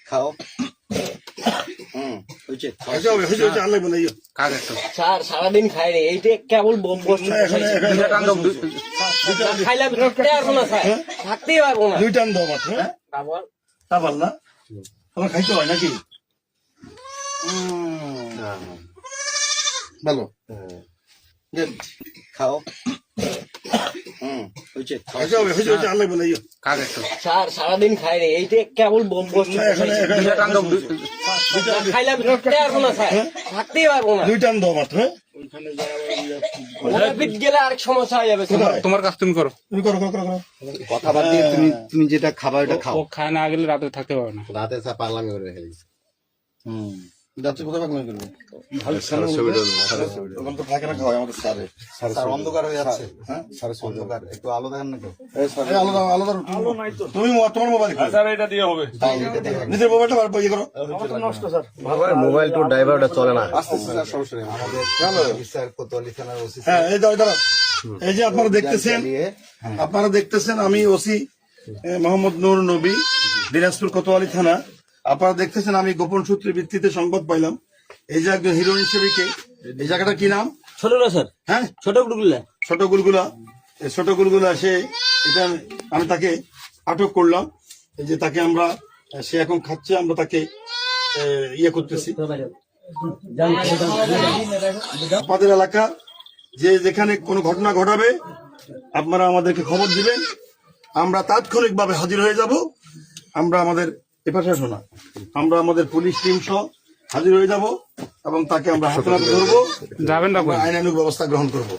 খাও সারাদিন খাই রে এইটা কেবল বোম খাইলাম থাকতেই পারবো না। দুই টান দাও মাত্র তা পার না তোমার খাইতে হয় নাকি ভালো খাও সারাদিন খাই রে এইটা কেবল বোম খাইলাম থাকতেই পারবো না। দুই টান দাও মাত্র গেলে আরেক সমস্যা হয়ে যাবে। তোমার কাজ তুমি করো, তুমি করো করো করো কথা বাদ দিয়ে তুমি যেটা খাবার ওটা খাও। ও খায় না গেলে রাতে থাকতে পারবে না। রাতে পাগলামি করে রেখে দিচ্ছি। যাচ্ছে কোথায় পাগলামি করবে অন্ধকার হয়ে যাচ্ছে। অন্ধকার একটু আলো দেখান না তো। আলাদা আলাদা তুমি তোমার মোবাইল এটা দিয়ে হবে। নিজের মোবাইলটা ইয়ে করো মোবাইল তো ড্রাইভারটা চলে না। সমস্যা নেই। আমাদের কোতোয়ালি থানার ওসি। হ্যাঁ এই দাঁড়া এই যে আপনারা দেখতেছেন আমি ওসি মোহাম্মদ নূর নবী, দিনাজপুর কোতোয়ালি থানা। আপনারা দেখতেছেন আমি গোপন সূত্রের ভিত্তিতে সংবাদ পাইলাম এই যে একজন হিরোইন হিসেবে কে, এই জায়গাটা কি নাম? ছোটগুলা স্যার। হ্যাঁ ছোট গুলগুলা। ছোট গুলগুলা। এই ছোট গুলগুলা সে এটা আমি তাকে আটক করলাম। এই যে তাকে আমরা সে এখন খাচ্ছে, আমরা তাকে ইয়ে করতেছি। আপনাদের এলাকা যে যেখানে কোনো ঘটনা ঘটাবে আপনারা আমাদেরকে খবর দিবেন, আমরা তাৎক্ষণিকভাবে হাজির হয়ে যাব। আমরা আমাদের এপাশে শোনা আমরা আমাদের পুলিশ টিম সহ হাজির হয়ে যাব এবং তাকে আমরা হাতে নাতে ধরবো, যাবেন না আইনানুগ ব্যবস্থা গ্রহণ করবো।